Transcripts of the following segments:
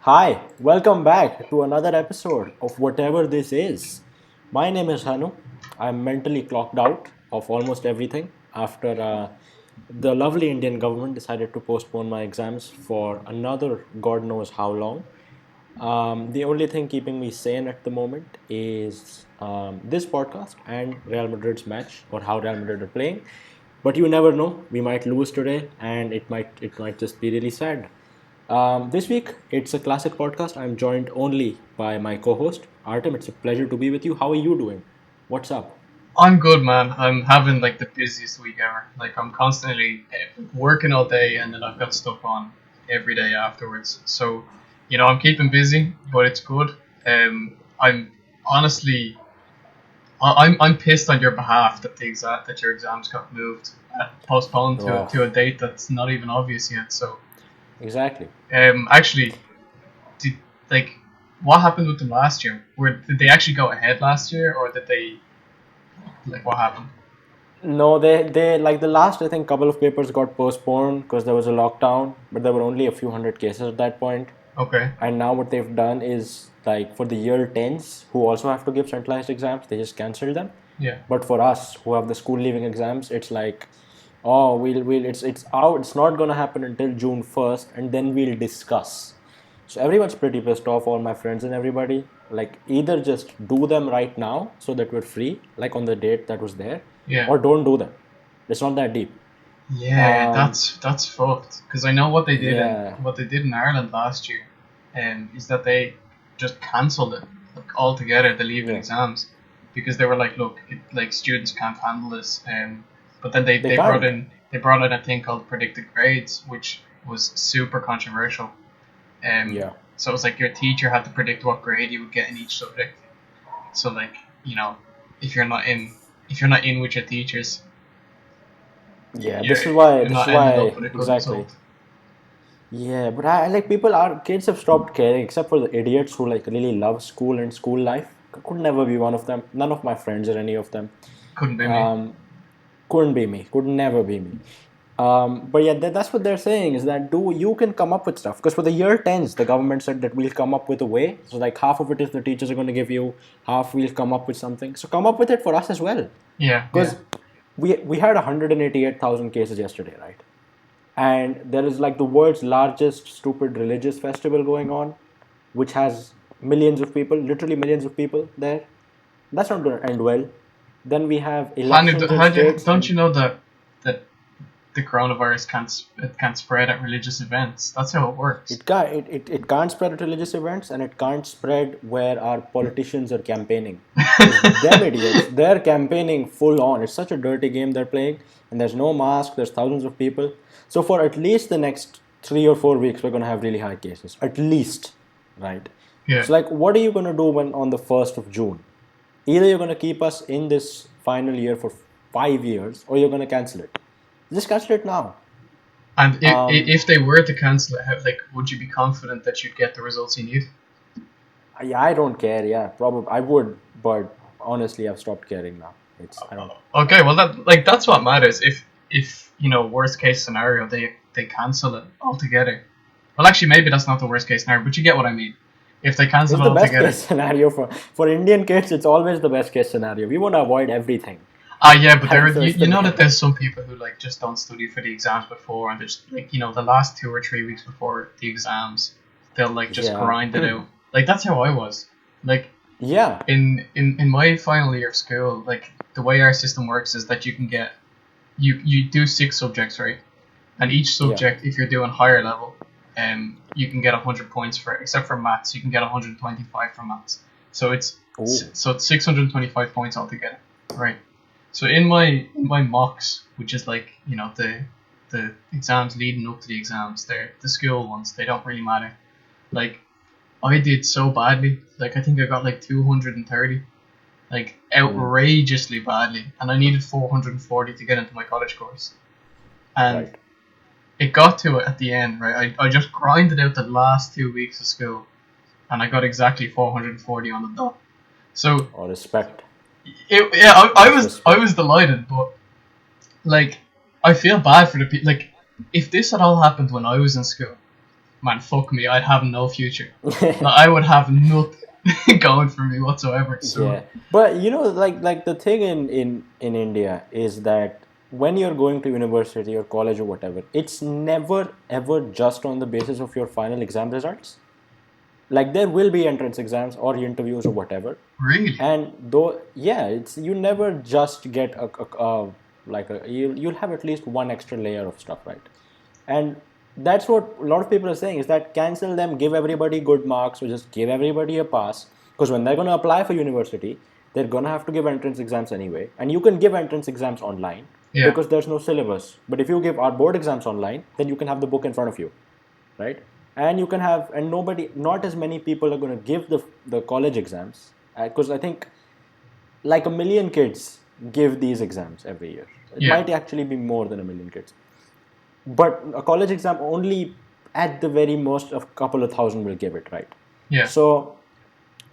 Hi, welcome back to another episode of whatever this is. My name is Hanu. I'm mentally clocked out of almost everything after the lovely Indian government decided to postpone my exams for another God knows how long. The only thing keeping me sane at the moment is this podcast and Real Madrid's match or how Real Madrid are playing. But you never know. We might lose today, and it might just be really sad. This week, it's a classic podcast. I'm joined only by my co-host Artem. It's a pleasure to be with you. How are you doing? What's up? I'm good, man. I'm having like the busiest week ever. Like I'm constantly working all day, and then I've got stuff on every day afterwards. So, I'm keeping busy, but it's good. I'm honestly, I'm pissed on your behalf that that your exams got moved, postponed Oh, to a date that's not even obvious yet. So, exactly. actually, did like what happened with them last year? Did they actually go ahead last year, or did they like what happened? No, they like the last I think couple of papers got postponed because there was a lockdown, but there were only a few hundred cases at that point. Okay. And now what they've done is like for the year 10s who also have to give centralized exams, they just cancel them. Yeah. But for us who have the school leaving exams, it's like, oh, we'll it's out. It's not gonna happen until June 1st, and then we'll discuss. So everyone's pretty pissed off. All my friends and everybody, like either just do them right now so that we're free, like on the date that was there, Yeah. or don't do them. It's not that deep. Yeah, Um, that's fucked. Because I know yeah, what they did in Ireland last year, is that they just cancelled it like altogether, the leaving yeah. exams, because they were like, look, like students can't handle this. But then They can't. they brought in a thing called predicted grades, which was super controversial. Yeah. So it was like your teacher had to predict what grade you would get in each subject. So like if you're not in with your teachers, Yeah, you're you're this is not ending up why, with a good exactly. result. Yeah, but I like people are kids have stopped caring except for the idiots who like really love school and school life. Could never be one of them. None of my friends or any of them. Couldn't be me. Um, couldn't be me. Could never be me. But yeah, that's what they're saying is that do you can come up with stuff because for the year 10s the government said that we'll come up with a way. So like half of it is the teachers are going to give you, half we'll come up with something. So come up with it for us as well. Yeah, yeah. Because we had 188,000 cases yesterday, right? And there is like the world's largest stupid religious festival going on, which has millions of people, literally millions of people there. That's not going to end well. Then we have Hanu, elections in states, don't you and know that the coronavirus can't spread at religious events? That's how it works. it can't spread at religious events, and it can't spread where our politicians are campaigning. Because them idiots, they're campaigning full on. It's such a dirty game they're playing, and there's no mask, there's thousands of people. So for at least the next 3 or 4 weeks, we're gonna have really high cases. At least, right? Yeah. So like, what are you gonna do when on the 1st of June? Either you're gonna keep us in this final year for 5 years, or you're gonna cancel it. Just cancel it now. And Um, if they were to cancel it, like, would you be confident that you'd get the results you need? yeah, I don't care. Yeah, probably I would, but honestly, I've stopped caring now. It's I don't. Okay, well that's what matters. If worst case scenario they cancel it altogether. Well, actually, maybe that's not the worst case scenario, but you get what I mean. If they cancel It's it the best altogether. case scenario for Indian kids. It's always the best case scenario. We want to avoid everything, Ah, yeah, but right? So it's you the know best. that there's some people who like just don't study for the exams before, and there's like the last 2 or 3 weeks before the exams, they'll like just Yeah, grind it out. Like that's how I was. Like yeah, in my final year of school, like the way our system works is that you can get you do 6 subjects, right? And each yeah. subject, if you're doing higher level, you can get 100 points for it. Except for maths, you can get 125 for maths. So Oh, it's 625 points altogether, right? So in my mocks, which is like the exams leading up to the exams, they're the school ones. They don't really matter. Like I did so badly. Like I think I got like 230, like mm, outrageously badly, and I needed 440 to get into my college course. And right. it got to it at the end, right? I just grinded out the last 2 weeks of school, and I got exactly 440 on the dot. So Oh, respect. yeah, That's I respect. was delighted, but like I feel bad for the people. Like if this had all happened when I was in school, man, fuck me, I'd have no future. I would have nothing going for me whatsoever. So Yeah, but like the thing in India is that when you're going to university or college or whatever, it's never ever just on the basis of your final exam results. Like there will be entrance exams or interviews or whatever, really, and though yeah, it's you never just get you'll have at least one extra layer of stuff, right? And that's what a lot of people are saying is that cancel them, give everybody good marks, or just give everybody a pass. Because when they're going to apply for university, they're going to have to give entrance exams anyway. And you can give entrance exams online yeah, because there's no syllabus. But if you give our board exams online, then you can have the book in front of you, right? And you can have, and not as many people are going to give the college exams because I think like a million kids give these exams every year. It yeah, might actually be more than a million kids. But a college exam only at the very most a couple of thousand will give it, right? yeah. So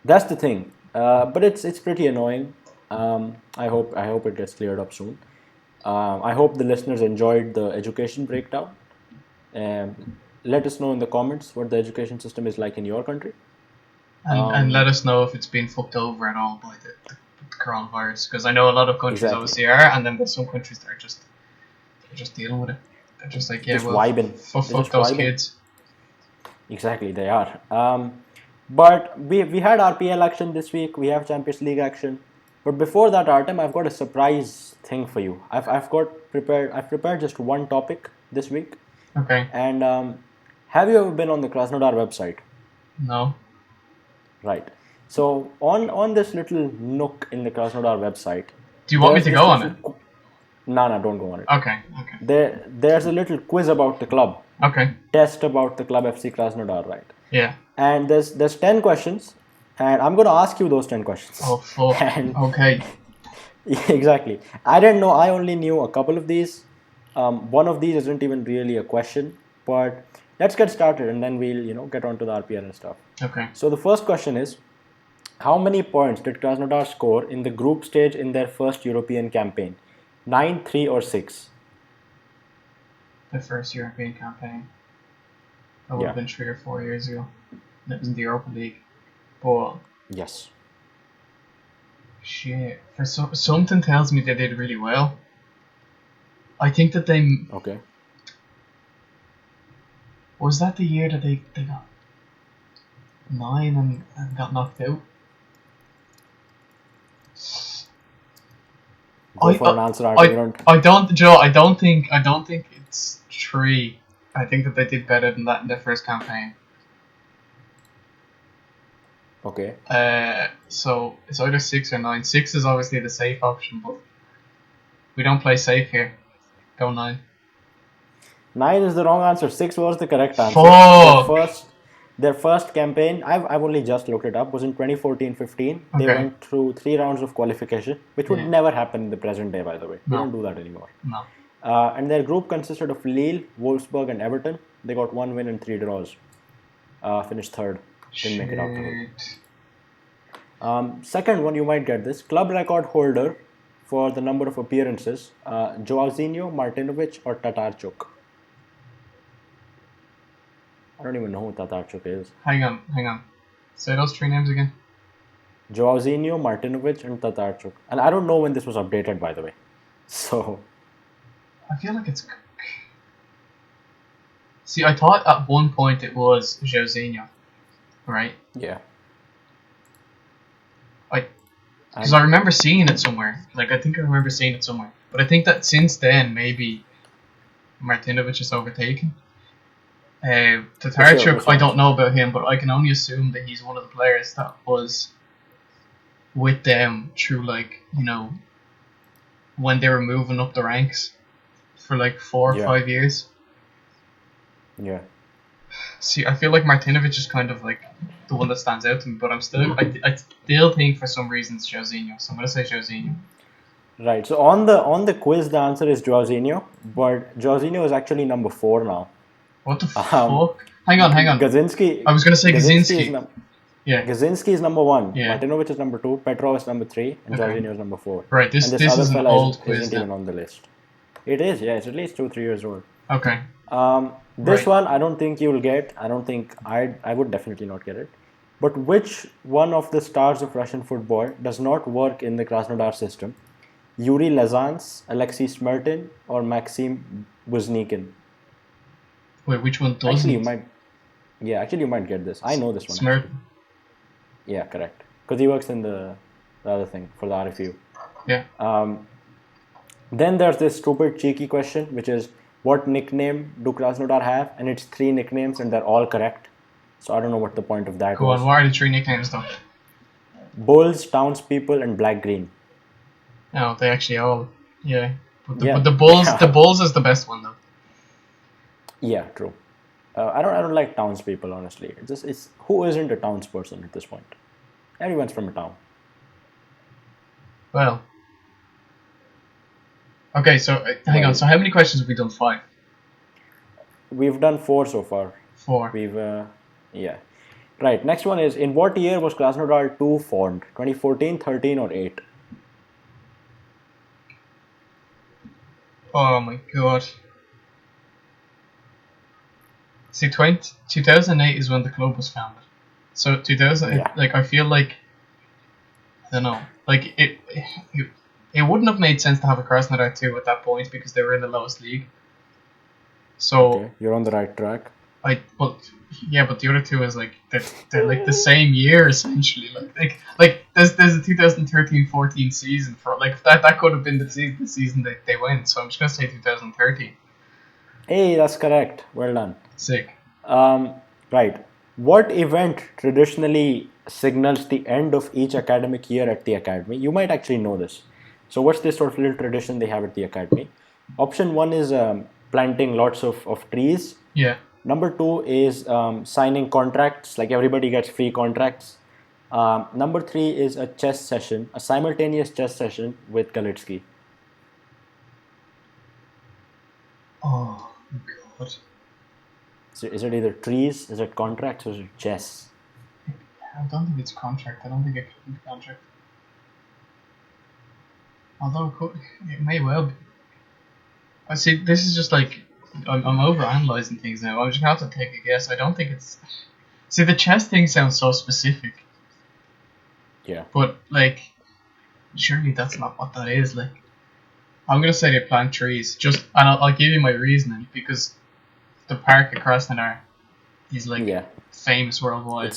that's the thing. But it's pretty annoying. I hope it gets cleared up soon. I hope the listeners enjoyed the education breakdown. Let us know in the comments what the education system is like in your country. And let us know if it's been fucked over at all by the coronavirus, because I know a lot of countries Exactly. obviously are, and then there's some countries that are just dealing with it. They're just like, yeah, Just well, vibing. They're fuck just those vibing. kids. Exactly, they are. But we had RPL action this week. We have Champions League action. But before that, Artem, I've got a surprise thing for you. I've prepared just one topic this week. Okay, And have you ever been on the Krasnodar website? no, Right. So on this little nook in the Krasnodar website, do you want me there's to this go on little. it? No, no, don't go on it. Okay, okay, There's a little quiz about the club, okay, test about the club FC Krasnodar, right? yeah. And there's 10 questions, and I'm going to ask you those 10 questions. Oh fuck. And Okay, exactly, I didn't know. I only knew a couple of these. One of these isn't even really a question, but let's get started, and then we'll get onto the RPL and stuff. okay. So the first question is, how many points did Krasnodar score in the group stage in their first European campaign? 9, 3, or 6? The first European campaign. That would Yeah. have been 3 or 4 years ago. It was in the Europa League. But Yes. shit, something tells me they did really well. I think that they Okay. was that the year that they got 9 and got knocked out. Go for an answer, Artem. You don't. I don't, Joe. I don't think it's 3. I think that they did better than that in their first campaign. Okay. So it's either 6 or 9. 6 is obviously the safe option, but we don't play safe here. Go 9. 9 is the wrong answer. 6 was the correct answer. Fuck. Their first campaign, I've only just looked it up, was in 2014-15. They Okay. went through 3 rounds of qualification, which would Yeah. never happen in the present day, by the way. We No. don't do that anymore. No. And their group consisted of Lille, Wolfsburg, and Everton. They got 1 win and 3 draws. Finished third. Didn't make it out to the Shit. second one, you might get this. Club record holder for the number of appearances, Joaquinho, Martinovic, or Tatarchuk. I don't even know who Tatarchuk is. Hang on. Say those 3 names again. Joaquinho, Martinovic, and Tatarchuk. And I don't know when this was updated, by the way. So, I feel like it's. See, I thought at one point it was Josinho, right? yeah. Because I remember seeing it somewhere. Like, I think I remember seeing it somewhere. But I think that since then, maybe Martinovic is overtaken. Tatarchuk, I don't know about him, but I can only assume that he's one of the players that was with them through, like, when they were moving up the ranks for like 4 or 5 years. Yeah. See, I feel like Martinovic is kind of like the one that stands out to me, but I still think for some reason it's Josinho, so I'm gonna say Josinho. Right. So on the quiz, the answer is Joaquinho, but Joaquinho is actually number 4 now. What the fuck? Hang on. Gazinski. I was gonna say Gazinski. Yeah. Gazinski is number 1. Yeah. Martinovic is number 2. Petrov is number 3, and Okay. Joaquinho is number 4. Right. This and this other is an fella old quiz isn't then. even on the list. It is. Yeah. It's at least 2-3 years old. Okay. This Right. one I don't think you will get. I don't think I would definitely not get it. But which one of the stars of Russian football does not work in the Krasnodar system? Yuri Lazans, Alexei Smertin, or Maxim Buznikin? Wait, which one Actually, you doesn't? might. Yeah, actually, you might get this. I know this one Smurf. actually. Yeah, correct. Because he works in the other thing for the RFU. Yeah. Then there's this stupid cheeky question, which is what nickname do Krasnodar have? And it's three nicknames, and they're all correct. So I don't know what the point of that Go on. was. What are the three nicknames though? Bulls, townspeople, and black green. No, they actually all. Yeah. But Yeah, the Bulls is the best one though. yeah, true. I don't like townspeople honestly. It's who isn't a townsperson at this point. Everyone's from a town. Well. Okay, so hang on. Well, So how many questions have we done? Five. we've done four so far. Four. We've yeah. Right. Next one is in what year was Krasnodar 2 formed? 2014, 13, or 8? Oh my god. See, 2008 is when the club was founded. So 2000, Yeah. like I feel like I don't know, like it wouldn't have made sense to have a Krasnodar 2 at that point because they were in the lowest league. So Okay, you're on the right track. but the other two is like they're like the same year essentially. Like there's a 2013-14 season for like that could have been the season that they went. So I'm just gonna say 2013. Hey, that's correct. Well done. Sick. Right. What event traditionally signals the end of each academic year at the academy? You might actually know this. So, what's this sort of little tradition they have at the academy? Option one is planting lots of trees. Yeah. Number two is signing contracts, like everybody gets free contracts. Number three is a chess session, a simultaneous chess session with Galitsky. Oh god. So, is it either trees, is it contracts, or is it chess? I don't think it's contract. I don't think it could be contract. Although it may well be. I see. This is just like I'm over analyzing things now. I'm just gonna have to take a guess. I don't think it's. See, the chess thing sounds so specific, Yeah. but like, surely that's not what that is. Like, I'm gonna say they plant trees. And I'll give you my reasoning because the park at Krasnodar is like Yeah. famous worldwide.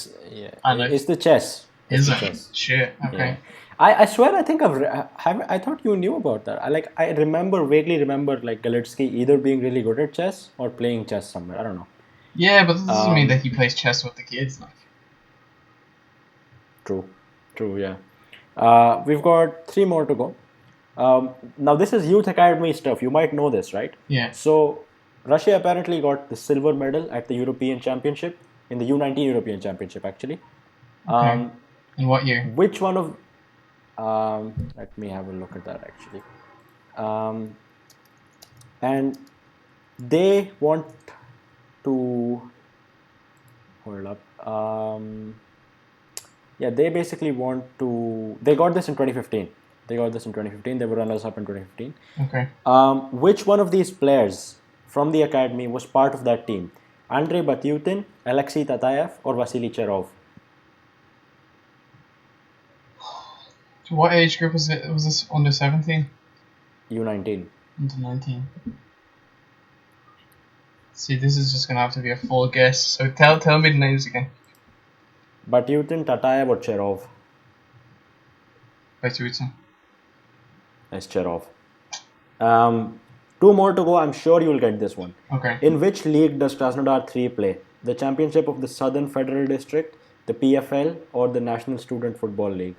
And like, It's the chess. It's is the it? chess. Shit. Okay. Yeah. I swear I think I thought you knew about that. I vaguely remember like Galitsky either being really good at chess or playing chess somewhere. I don't know. Yeah, but this doesn't mean that Um, he plays chess with the kids. Like, True, true, yeah. We've got three more to go. Now this is youth academy stuff. You might know this, right? yeah. So Russia apparently got the silver medal at the European Championship in the U19 European Championship actually. Okay. Um, In what year? which one of let me have a look at that actually. Um, and they want to hold up. Yeah, they basically want to. They got this in 2015. They got this in 2015. They were runners up in 2015. Okay. Which one of these players from the academy was part of that team? Andrei Batyutin, Alexei Tatayev, or Vasily Cherov? So what age group was it? Was this under 17? U19. Under 19. See, this is just gonna have to be a full guess. So tell me the names again. Batyutin, Tatayev, or Cherov? By Twitter. That's Cherov. Two more to go. I'm sure you'll get this one. Okay. In which league does Krasnodar 3 play? The Championship of the Southern Federal District, the PFL, or the National Student Football League?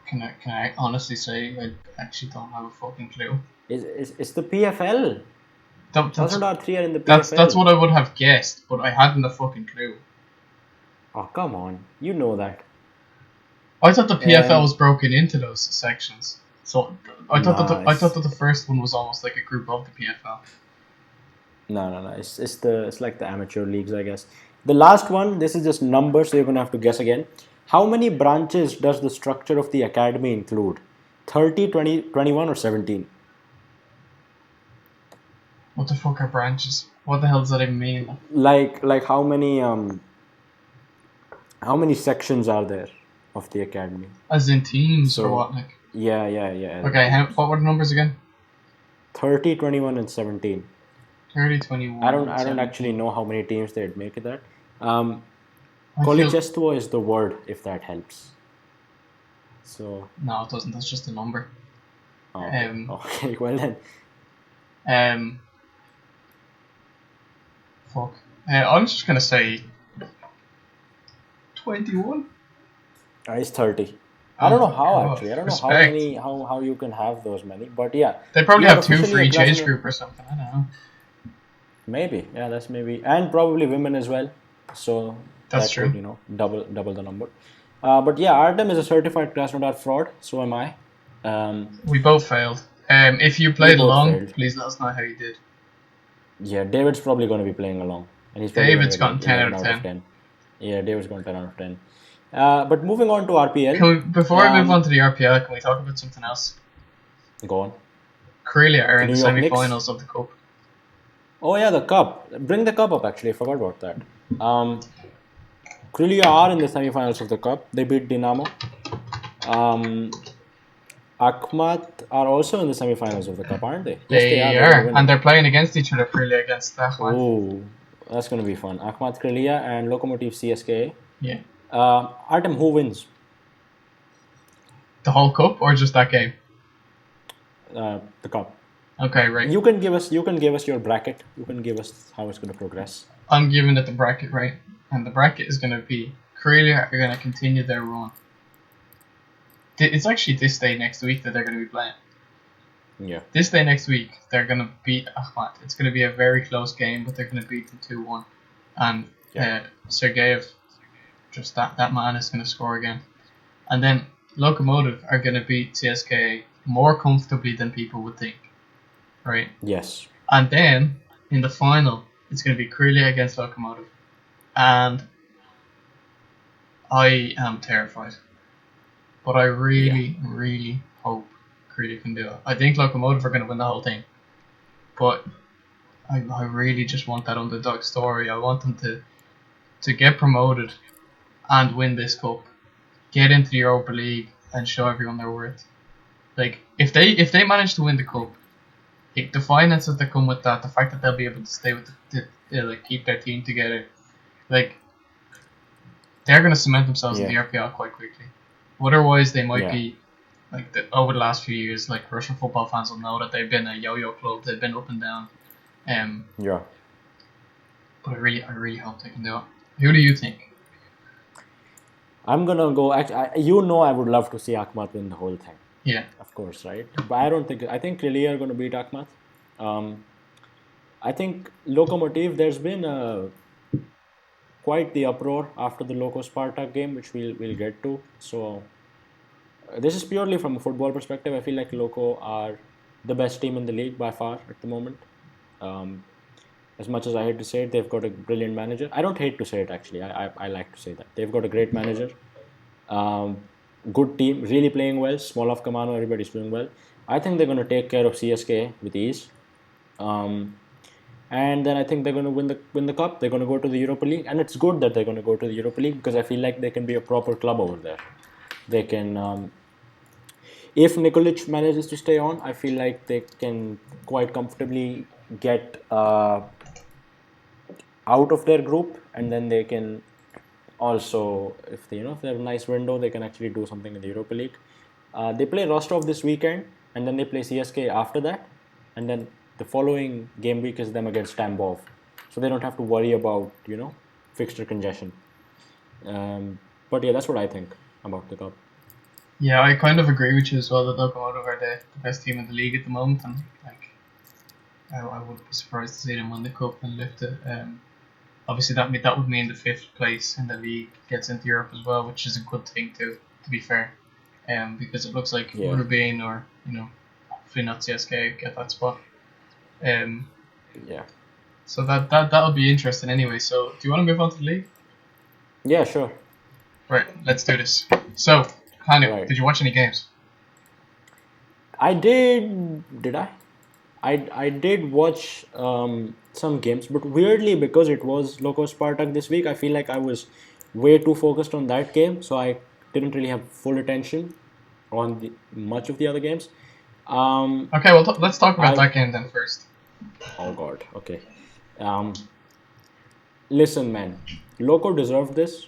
Can I honestly say I actually don't have a fucking clue. It's the PFL. That's Krasnodar 3 are in the PFL. that's what I would have guessed, but I hadn't a fucking clue. Oh, come on. You know that. I thought the PFL Um, was broken into those sections. So I thought Nice. that the first one was almost like a group of the PFL. No. It's like the amateur leagues, I guess. The last one, this is just numbers, so you're gonna have to guess again. How many branches does the structure of the academy include? 30, 20, 21, or 17? What the fuck are branches? What the hell does that even mean? Like how many sections are there of the academy? As in teams or So what? Like, yeah. okay, Teams. what were the numbers again? 30, 21, and 17. 30, I 21, don't and I don't actually 17. know how many teams they'd make it that. Um, I feel Kolichestvo is the word if that helps. So no, it doesn't. That's just a number. okay, Um, okay. Well then, um, fuck. I'm just gonna say 21. it's 30. I Oh don't know my how god, actually. I don't know how respect. many how you can have those many. But yeah, They probably you are have two officially for a each age Krasnodar. group or something. I don't know. Maybe, yeah, that's maybe, and probably women as well. So That's that could, true. double the number. But yeah, Artem is a certified Krasnodar fraud. So am I. Um, We both failed. If you we played both along, failed. please let us know how you did. Yeah, David's probably going to be playing along, and he's probably going to David's get gotten like 10 out 11 of out of 10. 10. Yeah, David's going 10 out of 10. But moving on to RPL, Can we, before we move on to the RPL, can we talk about something else? go on. Karelia are The in New the York Knicks. semi-finals of the cup. Oh yeah, the cup. Bring the cup up. Actually, I forgot about that. Krylia are in the semifinals of the cup. They beat Dinamo. Um, Akhmat are also in the semifinals of the cup, aren't they? Yes, they are. They They're going to are, win and it. they're playing against each other. Karelia against Ahmad. Oh, that's going to be fun. Akhmat Krylia and Lokomotiv CSKA. Yeah, Artem, who wins the whole cup or just that game? the cup? Okay, right. You can give us your bracket. You can give us how it's going to progress. I'm giving it the bracket, right? And the bracket is going to be Karelia are going to continue their run. It's actually this day next week that they're going to be playing. Yeah. This day next week, they're going to beat Ahmad. It's going to be a very close game, but they're going to beat them 2-1. And Yeah. Sergeyev, just that man is going to score again. And then Lokomotiv are going to beat CSKA more comfortably than people would think, right? Yes. And then in the final, it's going to be Krylia against Lokomotiv. And I am terrified. But I Yeah. really, really hope Krylia can do it. I think Lokomotiv are going to win the whole thing. But I really just want that underdog story. I want them to get promoted and win this cup, get into the Europa League, and show everyone their worth. Like if they manage to win the cup, the finances that come with that, the fact that they'll be able to stay with like keep their team together, like they're going to cement themselves in Yeah. the RPL quite quickly. Otherwise, they might Yeah. be like over the last few years. Like Russian football fans will know that they've been a yo-yo club. They've been up and down. Yeah. But I really hope they can do it. Who do you think? I'm gonna go. Actually, I would love to see Akhmat win the whole thing. Yeah, Of course, right? But I don't think. I think Krylia are going to beat Akhmat. Um, I think Lokomotiv. There's been quite the uproar after the Loko Spartak game, which we'll get to. So this is purely from a football perspective. I feel like Loko are the best team in the league by far at the moment. Um, as much as I hate to say it, they've got a brilliant manager. I don't hate to say it actually. I like to say that they've got a great manager. Um, Good team, really playing well. Small of Kamano, everybody's doing well. I think they're going to take care of CSK with ease. Um, and then I think they're going to win the cup. They're going to go to the Europa League, and it's good that they're going to go to the Europa League because I feel like they can be a proper club over there. They can, if Nikolic manages to stay on, I feel like they can quite comfortably get out of their group, and then they can also, if they have a nice window, they can actually do something in the Europa League. They play Rostov this weekend, and then they play CSK after that, and then the following game week is them against Tambov, so they don't have to worry about fixture congestion. But yeah, that's what I think about the cup. yeah, I kind of agree with you as well that Lokomotiv are the best team in the league at the moment, and like I would be surprised to see them win the cup and lift it. Obviously, that would mean the fifth place in the league gets into Europe as well, which is a good thing too. To be fair, because it looks like Yeah, Rubin or hopefully not CSK get that spot. Um, yeah, so that'll be interesting anyway. So do you want to move on to the league? yeah, sure. Right, let's do this. So, Hanu, Right. did you watch any games? I did. Did I? I did watch some games, but weirdly because it was Loko Spartak this week, I feel like I was way too focused on that game, so I didn't really have full attention on much of the other games. Um, Okay, well, let's talk about I that game then first. oh god, okay. Um, Listen, man, Loco deserved this.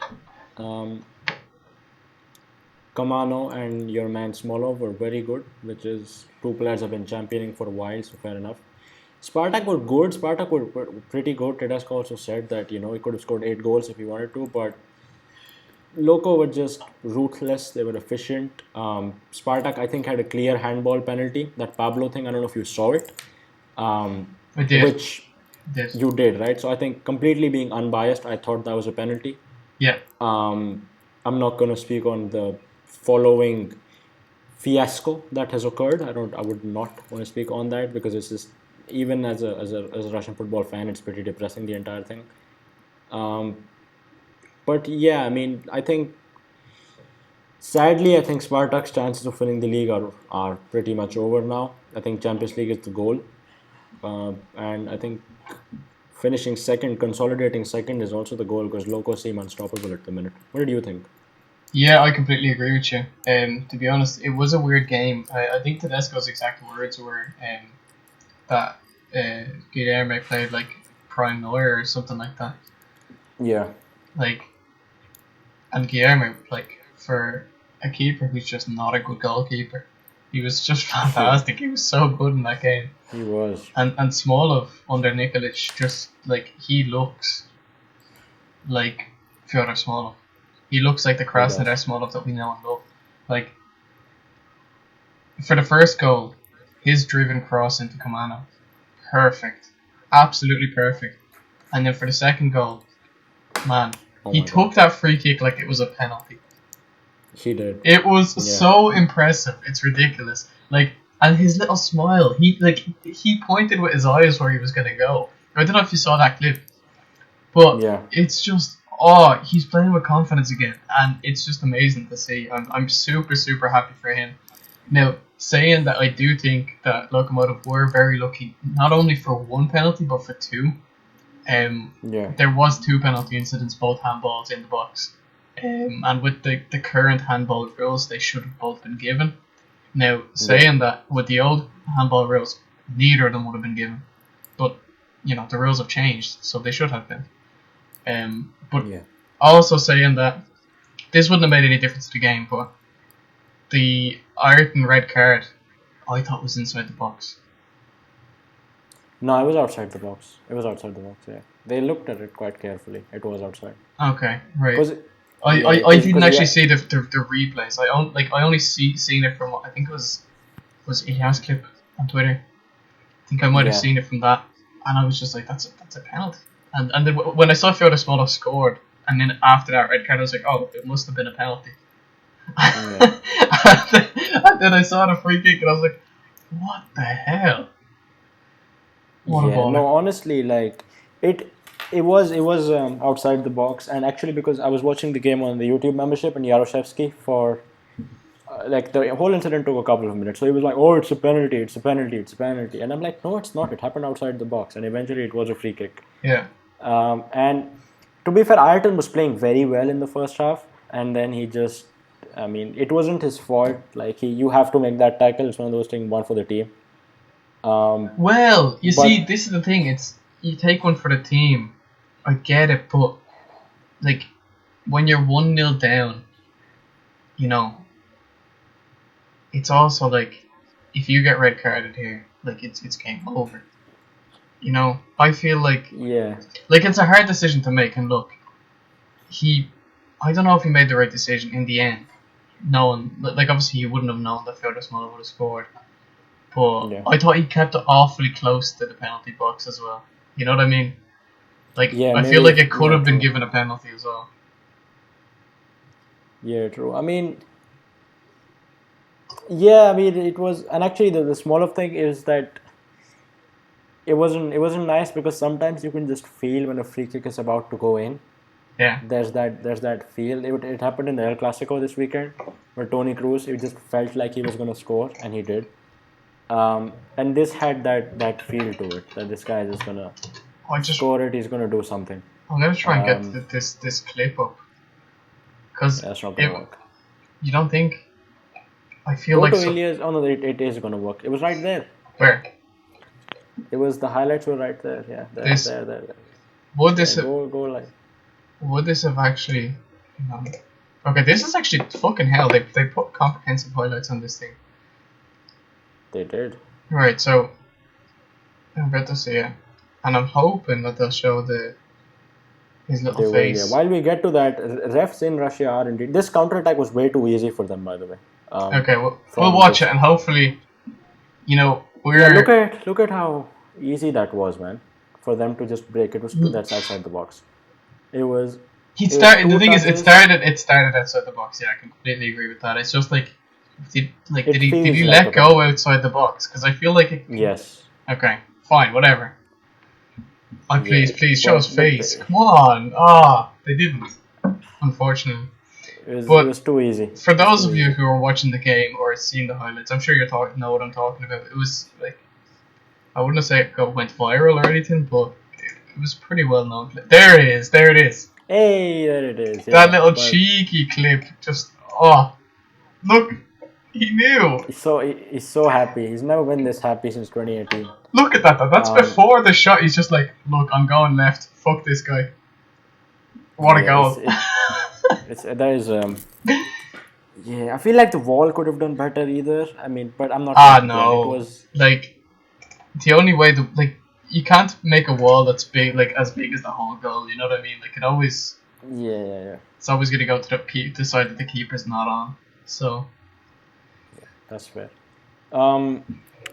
Um, Kamano and your man Smolov were very good, which is two players I've been championing for a while, so fair enough. Spartak were good. Spartak were pretty good. Tedesco also said that he could have scored 8 goals if he wanted to, but Loco were just ruthless. They were efficient. Spartak, I think, had a clear handball penalty. That Pablo thing, I don't know if you saw it, We did. which Did. you did, right? So I think completely being unbiased, I thought that was a penalty. Yeah. I'm not going to speak on the following fiasco that has occurred. I would not want to speak on that because it's just even as a Russian football fan, it's pretty depressing, the entire thing. Um, but yeah, I mean, I think Spartak's chances of winning the league are pretty much over now. I think Champions League is the goal, and I think finishing second, consolidating second is also the goal because Locos seem unstoppable at the minute. What did you think? Yeah, I completely agree with you. To be honest, it was a weird game. I think Tedesco's exact words were that Guilherme played like prime Neuer or something like that. Yeah, Like, and Guilherme, like, for a keeper who's just not a good goalkeeper, he was just fantastic. He was so good in that game. he was. And Smolov under Nikolic, just like he looks like Fyodor Smolov. He looks like the He does. Krasnodar Smolov that we know and love. Like, for the first goal, his driven cross into Kamano, perfect, absolutely perfect. And then for the second goal, man, Oh he my god, took that free kick like it was a penalty. he did. It was Yeah, so impressive. It's ridiculous. Like, and his little smile. He pointed with his eyes where he was gonna go. I don't know if you saw that clip, but yeah, it's just he's playing with confidence again, and it's just amazing to see. I'm super super happy for him. Now, saying that, I do think that Lokomotiv were very lucky, not only for one penalty but for two. yeah, There was two penalty incidents, both handballs in the box. And with the current handball rules, they should have both been given. Now, yeah, saying that, with the old handball rules, neither of them would have been given. But, the rules have changed, so they should have been. But yeah. also saying that this wouldn't have made any difference to the game, but the Ayrton red card, I thought was inside the box. No, I was outside the box. It was outside the box. Yeah, they looked at it quite carefully. It was outside. Okay, right. Cause I, yeah, I, I cause, didn't cause actually yeah, see the replays. I only seen it from, I think it was Ilyas clip on Twitter. I think I might have yeah, seen it from that, and I was just like, that's a penalty. And then when I saw Fyodor Smolov scored, and then after that red card, I was like, oh, it must have been a penalty. yeah, And then I saw the free kick, and I was like, what the hell? What a yeah. baller! No, honestly, like it, it was outside the box, and actually because I was watching the game on the YouTube membership and Yaroshevsky for like the whole incident took a couple of minutes. So he was like, "Oh, it's a penalty, it's a penalty, it's a penalty," and I'm like, "No, it's not. It happened outside the box," and eventually it was a free kick. Yeah, And to be fair, Ayrton was playing very well in the first half, and then he just, I mean, it wasn't his fault. Like you have to make that tackle. It's one of those things, one for the team. well, you see, But this is the thing. It's you take one for the team. I get it, but like when you're 1-0 down, you know, it's also like if you get red carded here, like it's game over. I feel yeah, like it's a hard decision to make. And look, he, I don't know if he made the right decision in the end. Knowing, like obviously he wouldn't have known that Fyodor Smolov would have scored, but yeah, I thought he kept it awfully close to the penalty box as well. You know what I mean? Like yeah. I feel Maybe like if it could yeah, have been true. given a penalty as well. Yeah, true. I mean, yeah, I mean it was, and actually the smaller thing is that it wasn't nice because sometimes you can just feel when a free kick is about to go in. Yeah, There's that feel. It happened in the El Clasico this weekend, where Tony Cruz, it just felt like he was gonna score, and he did. And this had that feel to it that this guy is just gonna I just score it. He's gonna do something. I'm gonna try and get Um, this clip up because that's not gonna it. work. You don't think? I feel Go like to so. Ilias. Oh no, it is gonna work. It was right there. Where It was the highlights were right there. Yeah, there, this there, there. There. would Yeah, this go like would this have actually? No. Okay, this is actually fucking hell. They put comprehensive highlights on this thing. they did. Right, so I'm about to see it, and I'm hoping that they'll show his little They will. Yeah. face. While we get to that, refs in Russia are indeed. This counter attack was way too easy for them, by the way. Okay, we'll From watch it, this. and hopefully, Yeah, we're look at how easy that was, man. For them to just break it was two. That's outside the box. It was he it was started. The two thing is, touches. it started outside the box. Yeah, I can completely agree with that. It's just like, did It he feels like a let go penalty. outside the box? Because I feel like it. Yes. Okay, fine, whatever. Yeah. Please show his But face. Come on. Ah, they didn't. Unfortunately. it But was too easy. for It was those too of you easy. who are watching the game or seeing the highlights, I'm sure know what I'm talking about. It was like, I wouldn't say went viral or anything, but it was pretty well known. There it is. There it is. Hey, there it is. That Yeah, little but cheeky clip. Just look, he knew. he's so happy. He's never been this happy since 2018. Look at that. That's Um, before the shot. He's just like, look, I'm going left. Fuck this guy. What a yeah, goal. it's that is yeah. I feel like the wall could have done better either. I mean, but I'm not going to complain. It No. was Like, the only way you can't make a wall that's big, like as big as the whole goal. You know what I mean? Like yeah. it's always gonna go to the side that the keeper's not on. So That's fair. Um,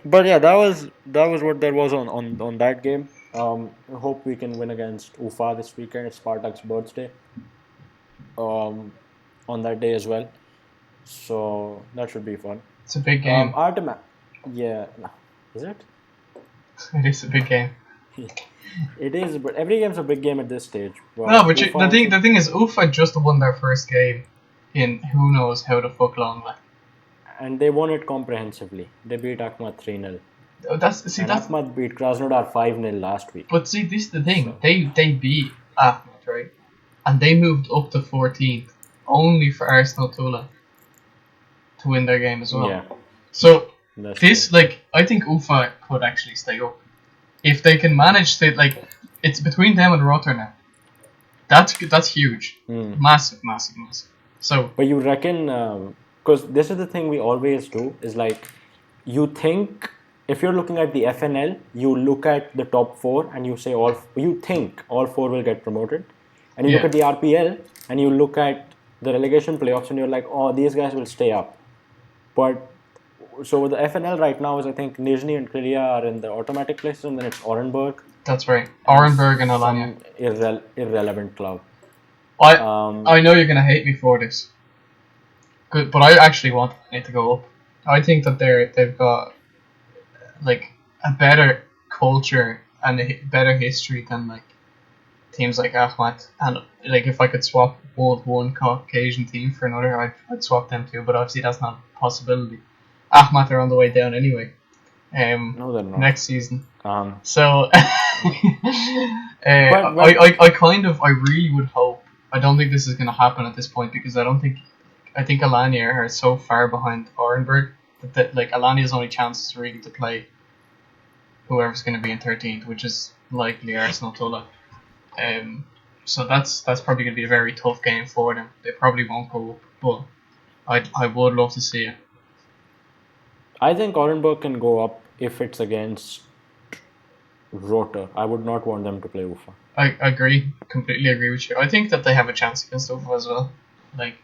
but yeah, that was what there was on that game. I hope we can win against Ufa this weekend. It's Spartak's birthday. Um, on that day as well. So that should be fun. it's a big game. Artem, yeah, no, is it? It is a big game. It is, but every game's a big game at this stage. No, But but Ufa the also, thing is, Ufa just won their first game in who knows how the fuck long. Like, and they won it comprehensively. They beat Akhmat 3-0. And that's. Akhmat beat Krasnodar 5-0 last week. But see, this is the thing. So, They beat Ahmed, right? And they moved up to 14th, only for Arsenal Tula to win their game as well. yeah, So that's this, true. like, I think Ufa could actually stay up if they can manage to, like, it's between them and Rotter now. That's huge, Hmm. massive. So But you reckon, because this is the thing we always do, is like, you think, if you're looking at the FNL, you look at the top four and you say you think all four will get promoted. And you look yeah, at the RPL and you look at the relegation playoffs and you're like, oh, these guys will stay up. But, so the FNL right now is, I think, Nizhny and Krylia are in the automatic places and then it's Orenburg that's right. and Orenburg and Alanya. some irrelevant club. I Um, I know you're gonna hate me for this, good, but I actually want it to go up. I think that they've got like a better culture and a better history than like teams like Ahmad. And like if I could swap one Caucasian team for another, I'd swap them too. But obviously that's not a possibility. Ahmad are on the way down anyway. no, they're not. Next season. Um, So but I really would hope. I don't think this is going to happen at this point because I think Alanya are so far behind Orenburg that like Alania's only chance is really to play whoever's going to be in 13th, which is likely Arsenal Tulla. So that's probably going to be a very tough game for them. They probably won't go up, but I would love to see it. I think Orenburg can go up if it's against Rotor. I would not want them to play Ufa. I agree, completely agree with you. I think that they have a chance against Ufa as well. Like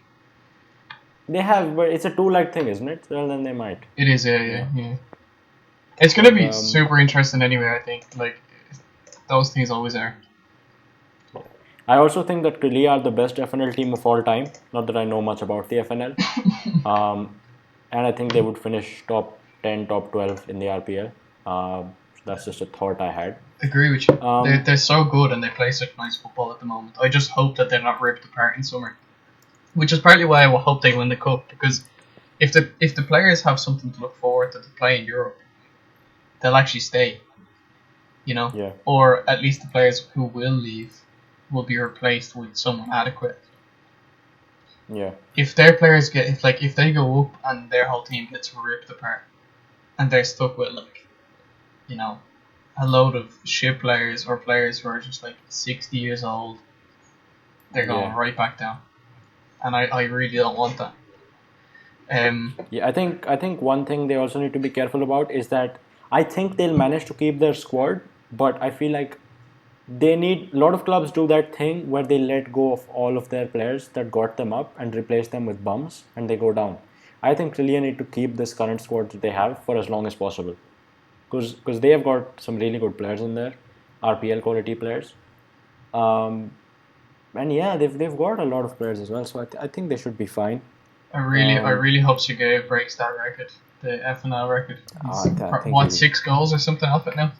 They have, but it's a two-leg thing, isn't it? Well, then they might. it is, yeah. It's gonna be But, super interesting anyway. I think like those things always are. I also think that Krylia are the best FNL team of all time. Not that I know much about the FNL. And I think they would finish top 10, top 12 in the RPL. That's just a thought I had. Agree with you. Um, They're so good and they play such nice football at the moment. I just hope that they're not ripped apart in summer, which is partly why I hope they win the cup. Because if the players have something to look forward to play in Europe, they'll actually stay. Yeah. Or at least the players who will leave will be replaced with someone adequate. Yeah. If their players if they go up and their whole team gets ripped apart, and they're stuck with a load of shit players or players who are just 60 years old, they're going Yeah. right back down, and I really don't want that. Yeah, I think one thing they also need to be careful about is that I think they'll manage to keep their squad, but I feel like they need a lot of clubs do that thing where they let go of all of their players that got them up and replace them with bums and they go down. I think Trillian need to keep this current squad that they have for as long as possible because they have got some really good players in there, RPL quality players. Um, and yeah, they've got a lot of players as well, so I think they should be fine. I Um, really hope Sergey breaks that record, the FNL record. He's I think what, he'll. 6 goals or something off it now.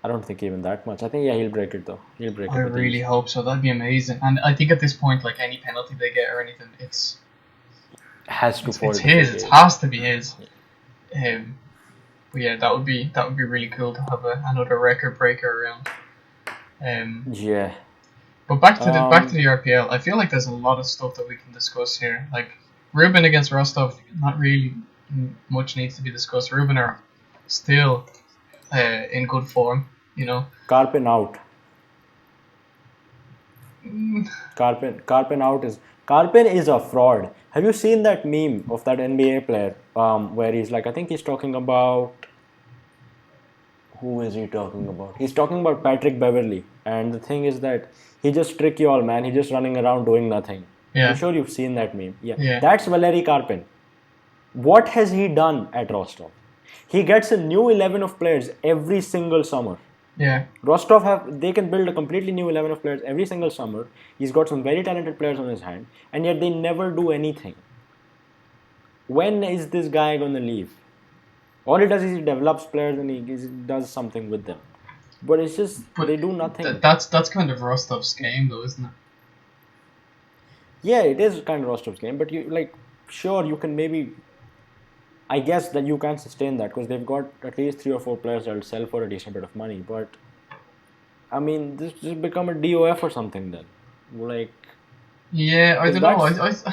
I don't think even that much. I think yeah, he'll break it though. He'll break I it with really ease. hope so. That'd be amazing. And I think at this point, any penalty they get or anything, Has to it's fall to his. It Sergey. has to be his. Um, but yeah, that would be really cool to have another record breaker around. Um, Yeah. but back to the Um. RPL. I feel like there's a lot of stuff that we can discuss here. Like Ruben against Rostov, not really much needs to be discussed. Ruben are still in good form. Karpin out. Mm, Karpin is a fraud. Have you seen that meme of that NBA player? Where he's like, I think he's talking about who is he talking about? He's talking about Patrick Beverly. And the thing is that he just trick you all, man. He's just running around doing nothing. I'm yeah, sure you've seen that meme. Yeah, yeah, that's Valery Karpin. What has he done at Rostov? He gets a new 11 of players every single summer. yeah. Rostov they can build a completely new 11 of players every single summer. He's got some very talented players on his hand, and yet they never do anything. When is this guy going to leave? All he does is he develops players and he does something with them. But it's just But they do nothing. that's kind of Rostov's game, though, isn't it? Yeah, it is kind of Rostov's game, but you like sure you can maybe I guess that you can sustain that because they've got at least 3 or 4 players that'll sell for a decent bit of money. But I mean, this just become a DOF or something then, like Yeah, I because don't know. that's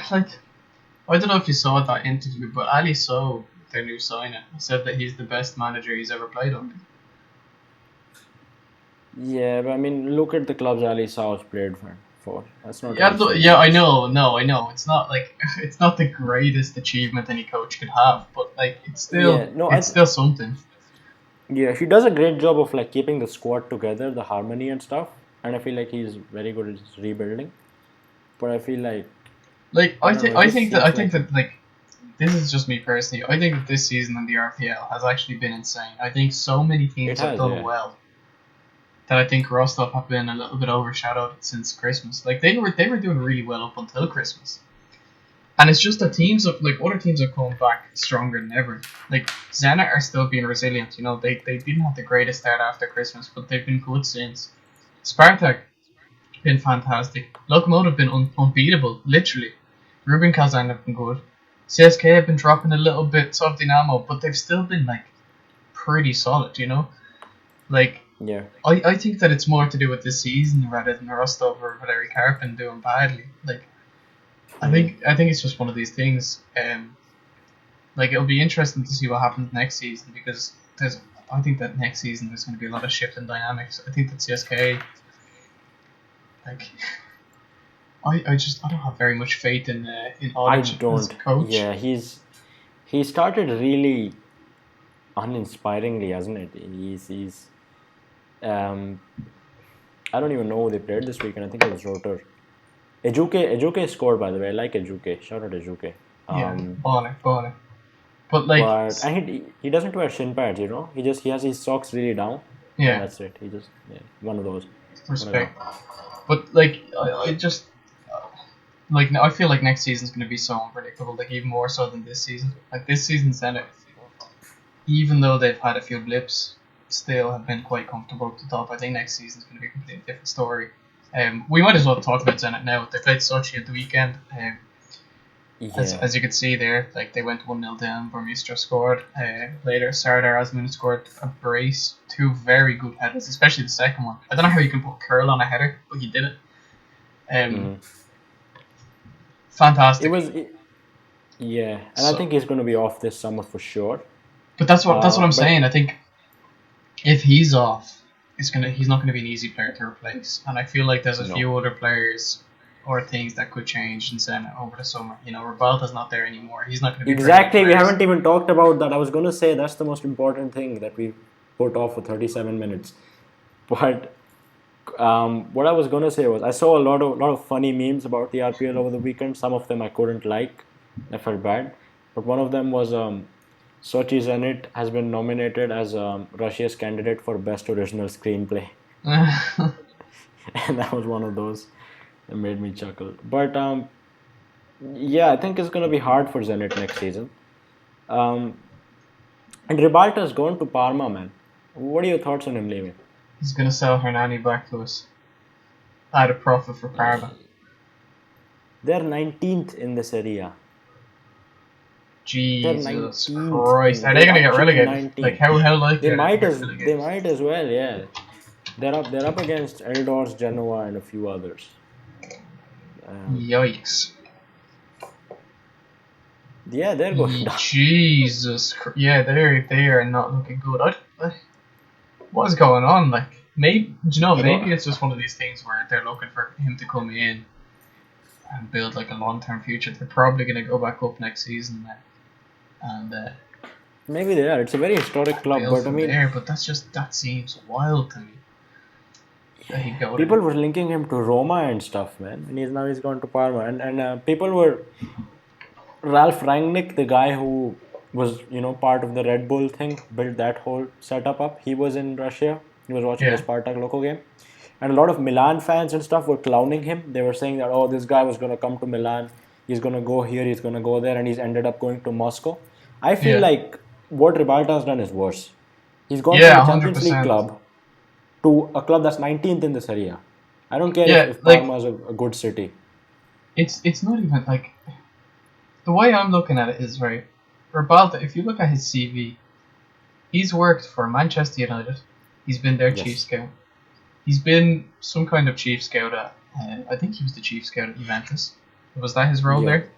I don't know if you saw that interview, but Ali So, their new signing, said that he's the best manager he's ever played under. yeah. But I mean, look at the clubs Ali Sao's played for. That's not Yeah, really saying yeah, I much. know, no, I know. It's not it's not the greatest achievement any coach could have, but it's still Yeah, no, it's still something. yeah, he does a great job of like keeping the squad together, the harmony and stuff. And I feel like he's very good at rebuilding. But I feel like I don't know. It just I seems think like that this is just me personally. I think that this season in the RPL has actually been insane. I think so many it teams have has. done Yeah, well that I think Rostov have been a little bit overshadowed since Christmas. Like they were doing really well up until Christmas, and it's just that other teams are coming back stronger than ever. Like Zenit are still being resilient. They didn't have the greatest start after Christmas, but they've been good since. Spartak been fantastic. Lokomotiv been unbeatable, literally. Rubin Kazan have been good. CSK have been dropping a little bit, so have Dynamo, but they've still been pretty solid. Like yeah. I think that it's more to do with this season rather than Rostov or Valery Karpin doing badly. I think it's just one of these things. It'll be interesting to see what happens next season because I think that next season there's going to be a lot of shift in dynamics. I think that CSK like I don't have very much faith in I Olic as a don't. coach. Yeah, he started really uninspiringly, hasn't it? He's um I don't even know who they played this weekend. I think it was Rotor. Ejuke scored by the way. I like Ejuke. Shout out Ejuke. Yeah, Um, baller. But but and he doesn't wear shin pads. He has his socks really down, and yeah, that's it. One of those, one of them. respect. But I just I feel like next season's going to be so unpredictable. Even more so than this season. Like this season's Zenit, even though they've had a few blips, still have been quite comfortable at the top. I think next season's going to be a completely different story. We might as well talk about Zenit now. They played Sochi at the weekend. Yeah. As you could see there, like they went 1-0 down. Burmeister scored. Later, Sardar Azmoun scored a brace. Two very good headers, especially the second one. I don't know how you can put curl on a header, but he did it. Mhm. It Fantastic. was, yeah, and I So, think he's going to be off this summer for sure. but that's what I'm But saying. I think if he's off, he's not gonna be an easy player to replace. And I feel like there's a no, few other players or things that could change in Zenit over the summer. Ribalta's not there anymore. He's not gonna be a very good exactly. We player. haven't even talked about that. I was going to say that's the most important thing that we put off for 37 minutes. But what I was going to say was I saw a lot of funny memes about the RPL over the weekend. Some of them I couldn't like. I felt bad. But one of them was Sochi Zenit has been nominated as Russia's candidate for best original screenplay. And that was one of those that made me chuckle. But yeah, I think it's going to be hard for Zenit next season. Um, and Ribalta's gone to Parma, man. What are your thoughts on him leaving? He's gonna sell Hernani back to us at a profit for Parma. They're 19th in this area. They're Jesus 19th. Christ. Are they They're gonna get actually relegated? Like 19th. how likely They are they to might get as they relegated? might as well, yeah. They're up against Eldors, Genoa, and a few others. Um, Yikes. yeah, they're going down. Jesus Christ. Yeah, they are not looking good. What's going on? Like, I maybe don't. it's just one of these things where they're looking for him to come in and build like a long-term future. They're probably going to go back up next season then, and Maybe they are. It's a very historic club, build but I from mean, there. But that seems wild to me that he'd go people there. were linking him to Roma and stuff, man. And he's gone to Parma, and people were Ralph Rangnick, the guy who was part of the Red Bull thing, built that whole setup up. He was in Russia. He was watching the Yeah, Spartak Loko game, and a lot of Milan fans and stuff were clowning him. They were saying that this guy was going to come to Milan. He's going to go here. He's going to go there, and he's ended up going to Moscow. I feel yeah, like what Ribalta has done is worse. He's gone from yeah, a hundred Champions League percent. club to a club that's 19th in the Serie A. I don't care Yeah, if like Parma is a good city. it's not even like the way I'm looking at it is right. Ribalta, if you look at his CV, he's worked for Manchester United. He's been their chief Yes, scout. He's been some kind of chief scout at. I think he was the chief scout at Juventus. Was that his role yeah, there?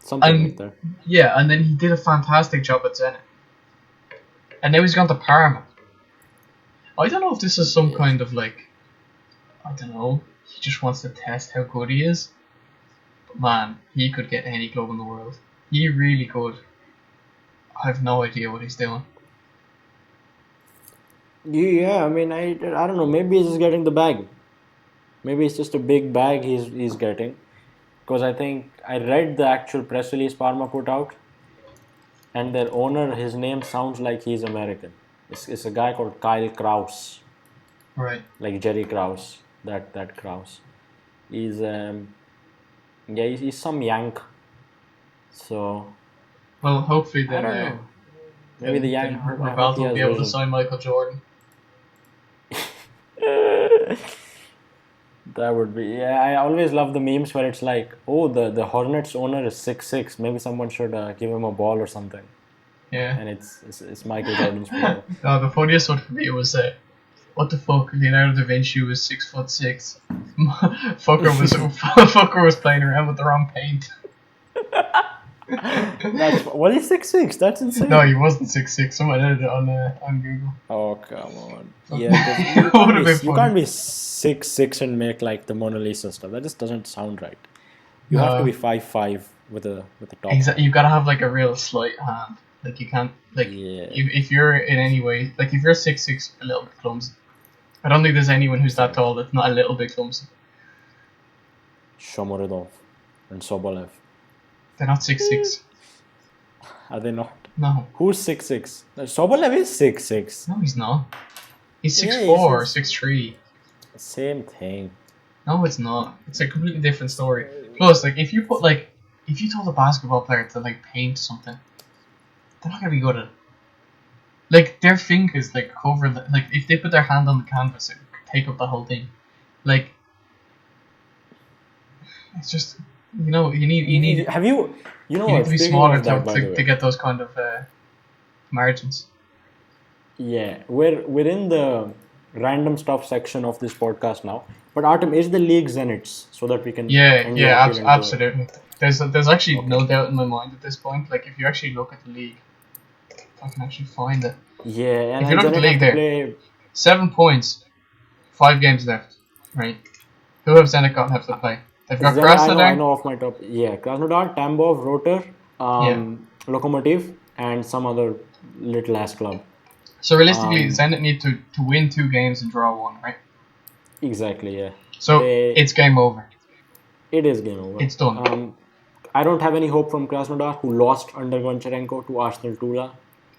something like And that. yeah, and then he did a fantastic job at Zenit. And now he's gone to Parma. I don't know if this is some Yeah. kind of like, I don't know, he just wants to test how good he is. But man, he could get any club in the world. He really could. I have no idea what he's doing. Yeah, I mean, I don't know. Maybe he's just getting the bag. Maybe it's just a big bag he's getting. Because I think I read the actual press release Parma put out, and their owner, his name sounds like he's American. It's a guy called Kyle Kraus, Right. like Jerry Krause. That Kraus. He's yeah, he's some Yank. So Well, hopefully I then, don't know. Maybe the Yank. I hope Rivaldo he will has be able to vision. sign Michael Jordan. That would be, yeah. I always love the memes where it's like, oh, the Hornets owner is 6'6". Maybe someone should give him a ball or something. Yeah. And it's Michael Jordan's photo. No, the funniest one for me was what the fuck? Leonardo da Vinci was 6'6". Fucker was playing around with the wrong paint. That's well, he's 6'6". That's No, insane. he wasn't 6'6". Someone edited it on Google. Oh come on. Yeah, because It would have been you funny. can't be 6'6" and make like the Mona Lisa stuff. That just doesn't sound right. You have to be No, 5'5" with a top exactly. hat. You've got to have like a real slight hand. Like you can't Yeah. if you're in any way like if you're 6'6", a little bit clumsy. I don't think there's anyone who's that Exactly. tall that's not a little bit clumsy. Shomorodov and Sobolev. They're not 6'6". Are they not? No, Who's 6'6"? Sobolev is 6'6". no, he's not. He's Yeah, 6'4", 6'3". same thing. No, it's not. It's a completely different story. Plus, like if you told a basketball player to like paint something, they're not gonna be good at it. Like their fingers like cover like if they put their hand on the canvas, it would take up the whole thing. Like it's just You need Have you? You know you need what? to be Speaking smaller of that, by the to way, get those kind of margins. yeah, we're in the random stuff section of this podcast now. But Artem, is the league Zenit's so that we can Yeah, end the yeah, appeal into it? absolutely. There's actually Okay. no doubt in my mind at this point. Like if you actually look at the league, if I can actually find it. Yeah, If you and look at the Zenit have league to there, play. 7 points, 5 games left. Right. Who have Zenit got left to play? They've got Zenit, I Krasnodar. know off my top. Yeah, Krasnodar, Tambov, Rotor, Yeah. Lokomotiv, and some other little ass club. So realistically, Um, Zenit need to win 2 games and draw one, right? exactly. Yeah, So they. it's game over. It is game over. It's done. I don't have any hope from Krasnodar, who lost under Goncharenko to Arsenal Tula,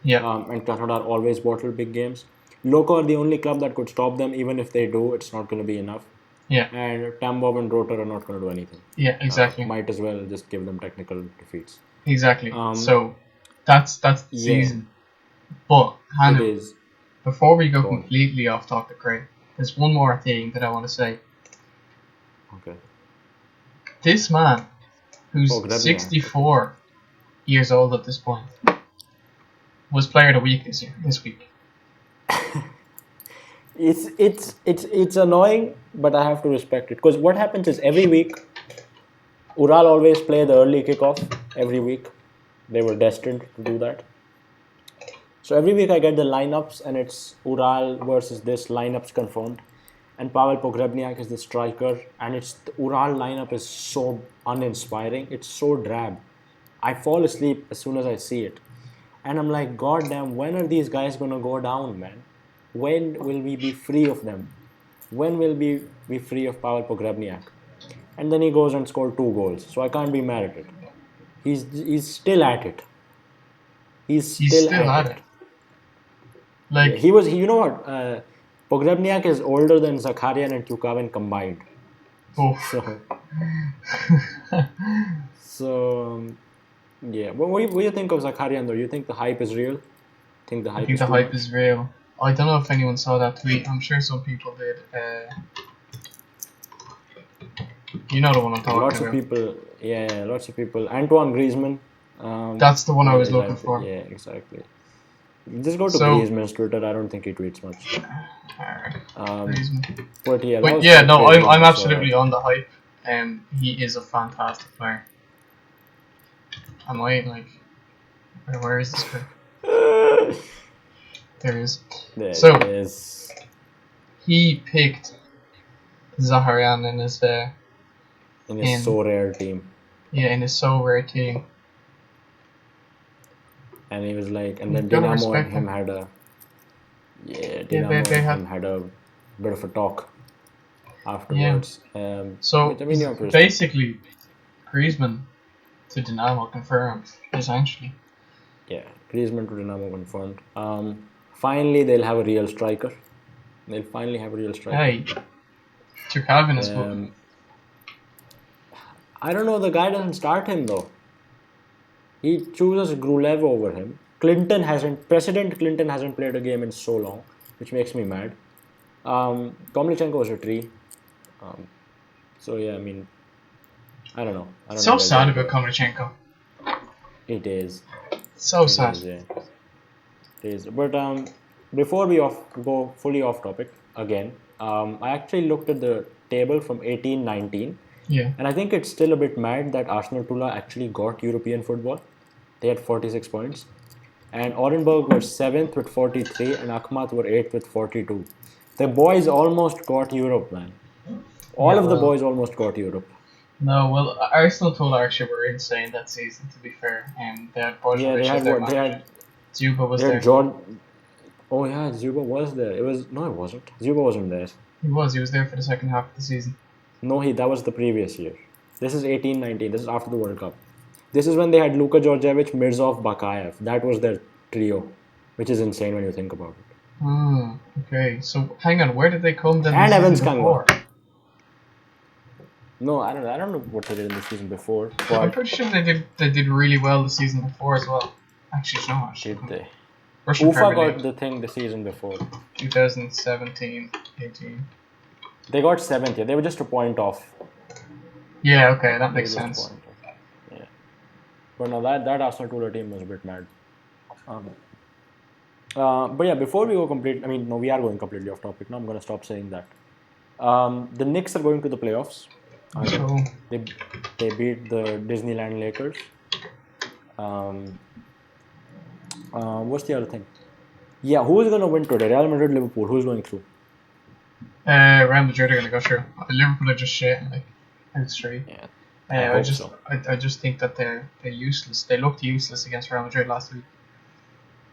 Yeah. and Krasnodar always bottle big games. Loko are the only club that could stop them. Even if they do, it's not going to be enough. Yeah. And Tambov and Rotor are not going to do anything. Yeah. Exactly. Might as well just give them technical defeats. Exactly. Um, So that's the yeah, season. But it Hanu, is. before we go Go on. completely off topic, right? There's one more thing that I want to say. Okay. This man, who's Pogrebnyak. 64 years old at this point, was Player of the Week this week. It's annoying, but I have to respect it because what happens is every week, Ural always play the early kickoff every week. They were destined to do that. So every week I get the lineups and it's Ural versus this lineups confirmed, and Pavel Pogrebnyak is the striker, and it's the Ural lineup is so uninspiring. It's so drab. I fall asleep as soon as I see it, and I'm like, God damn, when are these guys gonna go down, man? When will we be free of them? When will we be free of Pavel Pogrebnyak? And then he goes and scored 2 goals, so I can't be mad at it. He's still at it. He's He's still still at at it. it. Yeah, Like, he was. You know what? Pogrebnyak is older than Zakharyan and Tukavin combined. oh. So, so yeah. What do you think of Zakharyan though? You think the hype is real? Think the I hype think is the too hype much? is real. I don't know if anyone saw that tweet. I'm sure some people did. You know the one I'm talking Lots of about. people. Yeah, lots of people. Antoine Griezmann. That's the one I was Is looking at for. yeah, exactly. Just go to So, Griezmann's Twitter. I don't think he tweets much. Griezmann. But yeah, a lot But of yeah, stuff no, crazy when I'm I saw absolutely that. on the hype. He is a fantastic player. Am I like, where is this guy? There he is. There So it is. he picked Zaharyan in his In a so rare team. in his so rare team. And he was like, and then Gotta Dinamo and respect him him. had a Yeah, Dinamo they and had him had a bit of a talk yeah. afterwards. So Which I mean, you have to respect. basically, Griezmann to Dinamo confirmed essentially. Yeah, Griezmann to Dinamo confirmed. Finally, they'll have a real striker. They'll finally have a real striker. Hey, Turkavin is good. I don't know. The guy doesn't start him though. He chooses Grulev over him. President Clinton hasn't played a game in so long, which makes me mad. Komlichenko was a tree. So yeah, I mean, I don't know. I don't know So where sad they'll about go. Komlichenko. It is. So It sad. is, yeah. It is. But before we go fully off topic again, I actually looked at the table from 18-19, Yeah. and I think it's still a bit mad that Arsenal Tula actually got European football. They had 46 points. And Orenburg were 7th with 43, and Akhmat were 8th with 42. The boys almost got Europe, man. All Yeah, of the well, boys almost got Europe. no, well, Arsenal Tula actually were insane that season. To be fair, they had Yeah, Bojovic they as had their what? manager. Zuba was They had there. John. Oh yeah, Zuba was there. It wasn't. Zuba wasn't there. He was there for the second half of the season. No, that was the previous year. This is 18-19. This is after the World Cup. This is when they had Luka Djordjevic, Mirzov, Bakayev. That was their trio, which is insane when you think about it. Okay, so hang on, where did they come then And the Evans season before? No, I don't know what they did in the season before. I'm But pretty sure they did really well the season before as well. Actually, no, did they? Russian Ufa Premier got League, the thing the season before. 2017, 18. They got 7th. Yeah, they were just a point off. Yeah, okay, that They were makes sense. disappointed. Yeah. But no, that Arsenal Tula team was a bit mad. Um, but yeah, before we go complete, I mean, no, we are going completely off topic now. I'm going to stop saying that. The Knicks are going to the playoffs. Let's go. They they beat the Disneyland Lakers. Um, what's the other thing? Yeah, who's going to win today? Real Madrid, Liverpool. Who's going through? Real Madrid are gonna go through. Liverpool are just shit, like out straight. Yeah, I I hope just so. I just think that they're useless. They looked useless against Real Madrid last week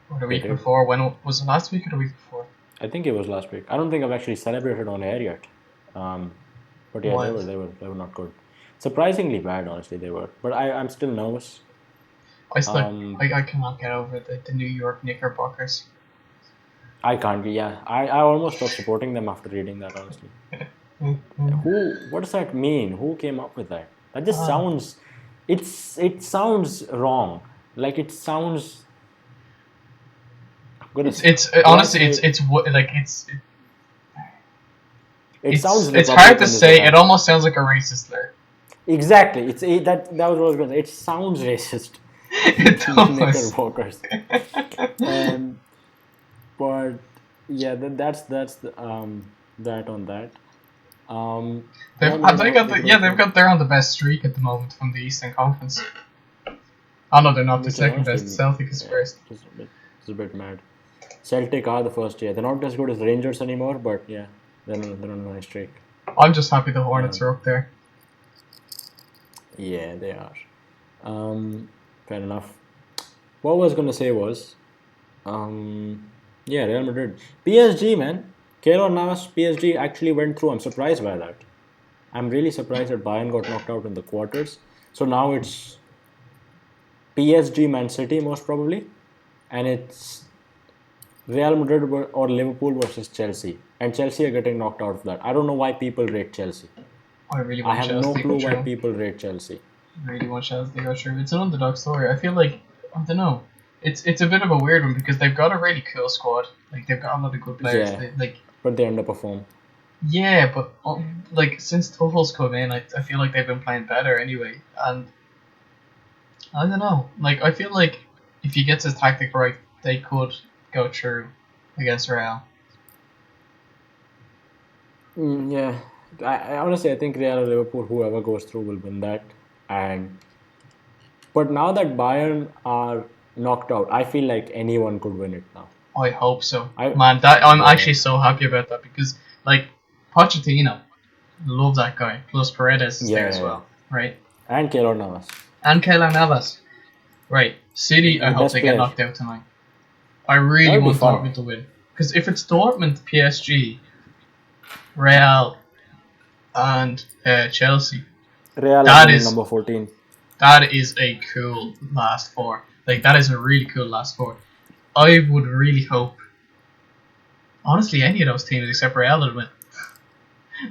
or the They week did. before. When was it last week or the week before? I think it was last week. I don't think I've actually celebrated on air yet. Um, but yeah, Wild. they were not good. Surprisingly bad, honestly, they were. But I'm still nervous. I still Um, I cannot get over the New York Knickerbockers. I can't be. Yeah, I almost stopped supporting them after reading that. Honestly, who? What does that mean? Who came up with that? That just Ah, sounds. It sounds wrong. Like it sounds. I'm gonna. it's Do I honestly say? like It sounds it's hard to Republicanism, say. It man. almost sounds like a racist slur. Exactly. That was what I was gonna say. It sounds racist. It does. Knickerbockers. Um, but yeah, that's that on that. Real Madrid They got hopefully going they've through, got they're on the best streak at the moment from the Eastern Conference. Oh no, they're not. The which is second best. honestly Celtic is yeah, first. it's a bit mad. Celtic are the first. Yeah, they're not as good as the Rangers anymore, but yeah, they're on a nice streak. I'm just happy the Hornets Um, are up there. yeah, they are. Fair enough. What I was gonna say was, um, yeah, Real Madrid, PSG, man, Keylor Navas, PSG actually went through. I'm surprised by that. I'm really surprised that Bayern got knocked out in the quarters. So now it's PSG, Man City most probably, and it's Real Madrid or Liverpool versus Chelsea, and Chelsea are getting knocked out of that. I don't know why people rate Chelsea. I really I want have no Chelsea to go clue why through. people rate Chelsea. Really want Chelsea to go through. It's an underdog story. I feel like I don't know. It's a bit of a weird one because they've got a really cool squad. Like they've got a lot of good players. Yeah, Like but they underperform. yeah, but like since Tuchel's come in, I feel like they've been playing better anyway. And I don't know. Like I feel like if he gets his tactic right, they could go through against Real. Yeah, I honestly I think Real or Liverpool, whoever goes through, will win that. And but now that Bayern are knocked out, I feel like anyone could win it now. I hope so, I man. That I'm yeah actually so happy about that because like Pochettino, love that guy. Plus Paredes is there yeah as yeah, yeah. well, right? And Keylor Navas, And Keylor Navas, right? City, I the hope best they get player. knocked out tonight. I That really would be want fun. Dortmund to win because if it's Dortmund, PSG, Real, and Chelsea, Real are that winning is number 14. that is a cool last four. Like that is a really cool last four. I would really hope, honestly, any of those teams except Real would win.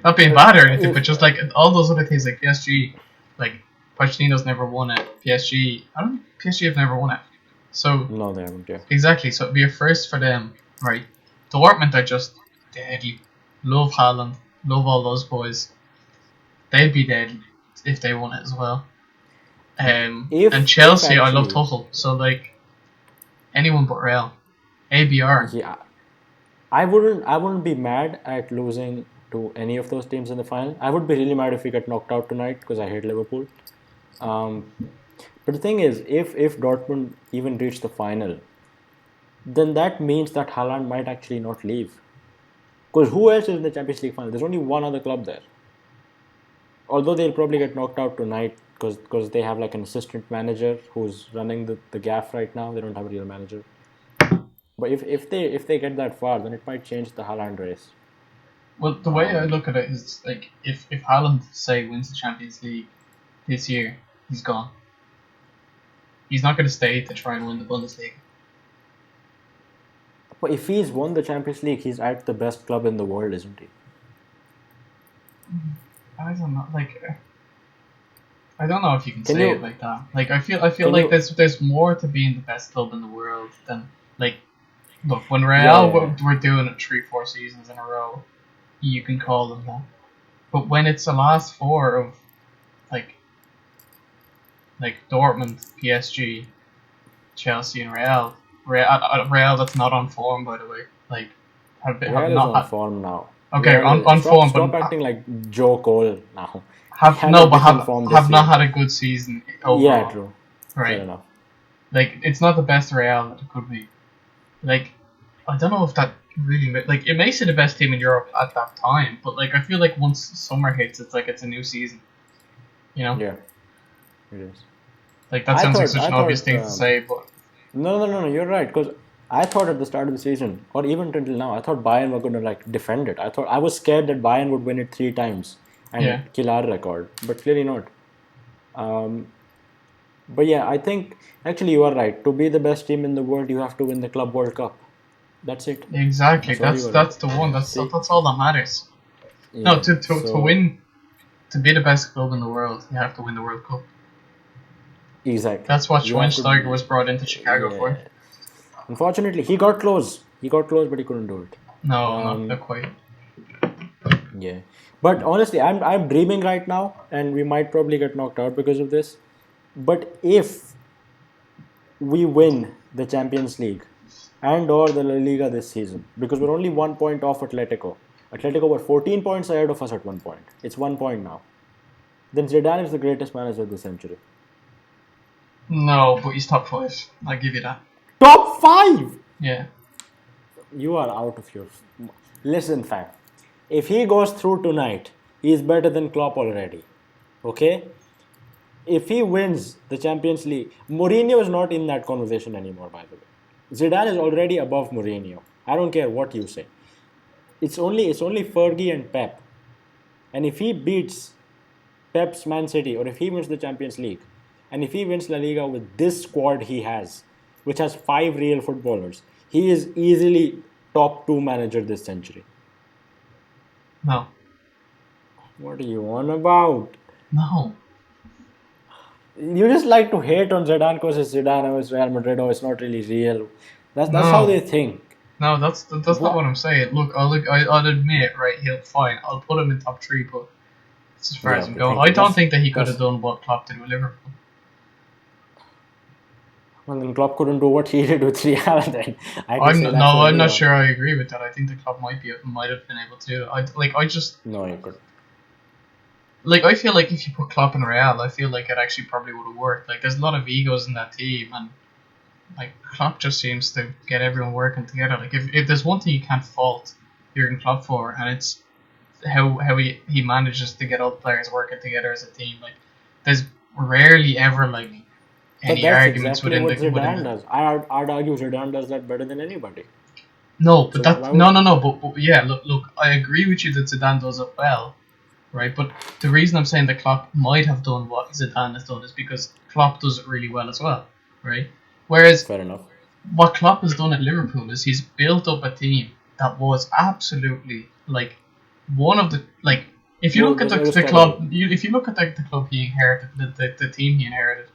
Not being bad or anything, If but just like all those other things like PSG, like Pochettino's never won it. PSG, I don't think PSG have never won it. So no, they haven't. Yeah, exactly, so it'd be a first for them, right? Dortmund are just deadly. Love Haaland, love all those boys. They'd be deadly if they won it as well. And if Chelsea, I love actually, Tuchel, so like anyone but Real. ABR. yeah, I wouldn't be mad at losing to any of those teams in the final. I would be really mad if we get knocked out tonight because I hate Liverpool. Um, but the thing is, if Dortmund even reach the final, then that means that Haaland might actually not leave. Because who else is in the Champions League final? There's only one other club there. Although they'll probably get knocked out tonight because they have like an assistant manager who's running the gaff right now. They don't have a real manager. But if they get that far, then it might change the Haaland race. Well, the way I Um, look at it is like if Haaland say wins the Champions League this year, he's gone. He's not going to stay to try and win the Bundesliga. but if he's won the Champions League, he's at the best club in the world, isn't he? I don't know, like I don't know if you can Can say it you like that. Like I feel can like you? there's more to being the best club in the world than like look when Yeah, Real yeah, yeah. were doing it 3-4 seasons in a row, you can call them that. But when it's the last four of like Dortmund, PSG, Chelsea, and Real. Real that's not on form, by the way. Like have Real is not on had form now. okay Real on stop form, but stop acting like Joe Cole now. have Real no, is but back in form this have not season. had a good season Yeah, overall, true. Fair right? enough. Like it's not the best Real that it could be. Like I don't know if that really like it makes it the best team in Europe at that time, but like I feel like once summer hits, it's like it's a new season. You know, Yeah, it is. like that I sounds like thought such I an obvious thought thing to say, but no. You're right because I thought at the start of the season, or even until now, I thought Bayern were going to like defend it. I was scared that Bayern would win it 3 times and yeah, kill our record, but clearly not. Um, but yeah, I think actually you are right. To be the best team in the world, you have to win the Club World Cup. That's it. exactly. That's all you got. That's the one. See? That's all that matters. No, Yeah. to So win to be the best club in the world, you have to win the World Cup. exactly, That's what you have Schweinsteiger to. was brought into Chicago for. Yeah. Unfortunately, he got close. He got close, but he couldn't do it. No, not Um, quite. yeah. But honestly, I'm dreaming right now, and we might probably get knocked out because of this. But if we win the Champions League and or the La Liga this season, because we're only 1 point off Atletico. Atletico were 14 points ahead of us at 1 point. It's 1 point now. Then Zidane is the greatest manager of the century. No, but he's top five. I'll give you that. Top five. Yeah. You are out of your. Listen, fam. If he goes through tonight, he's better than Klopp already. Okay? If he wins the Champions League, Mourinho is not in that conversation anymore, by the way. Zidane is already above Mourinho. I don't care what you say. It's only Fergie and Pep. And if he beats Pep's Man City, or if he wins the Champions League, and if he wins La Liga with this squad he has, which has 5 real footballers, he is easily top 2 manager this century. No. What are you on about? No. You just like to hate on Zidane because it's Zidane or it's Real Madrid or it's not really real. That's how No. they think. No, that's not what What? I'm saying. Look, I'll admit, right, he'll fine. I'll put him in top three, but that's as far Yeah, as I'm okay, going. thank I you. don't That's think that he could have that's done what Klopp did with Liverpool. well then Klopp couldn't do what he did with Real then. I can say that for I'm not anyone. sure I agree with that. I think the Klopp might have been able to do it. I just No, you could. like I feel like if you put Klopp in Real, I feel like it actually probably would have worked. Like there's a lot of egos in that team, and like Klopp just seems to get everyone working together. Like if there's one thing you can't fault Jurgen Klopp for, and it's how he manages to get all the players working together as a team. Like there's rarely ever like But any that's arguments exactly within what the. Zidane does. I'd argue Zidane does that better than anybody. No, but So why that would no. But yeah, look. I agree with you that Zidane does it well, right? But the reason I'm saying that Klopp might have done what Zidane has done is because Klopp does it really well as well, right? Whereas fair enough. what Klopp has done at Liverpool is he's built up a team that was absolutely like one of the like. If you look at It was the terrible. club, if you look at the club he inherited, the team he inherited,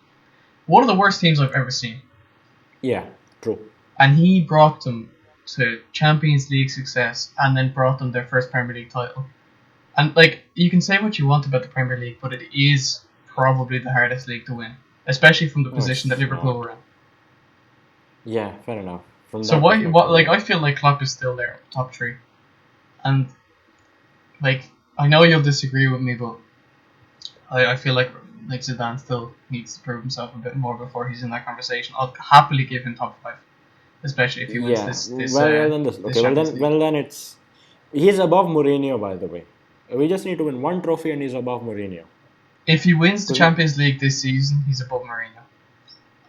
one of the worst teams I've ever seen, Yeah, true. and he brought them to Champions League success, and then brought them their first Premier League title. And like you can say what you want about the Premier League, but it is probably the hardest league to win, especially from the No, position that it's Liverpool not. were in. Yeah, fair enough. From So that why what perspective, like yeah. I feel like Klopp is still there, top three, and like I know you'll disagree with me, but I feel like Zidane still needs to prove himself a bit more before he's in that conversation. I'll happily give him top five, especially if he wins Yeah. this Well then this. this Okay. Well Champions then. League. Well then it's. He's above Mourinho, by the way. We just need to win one trophy, and he's above Mourinho. If he wins the Because Champions League this season, he's above Mourinho.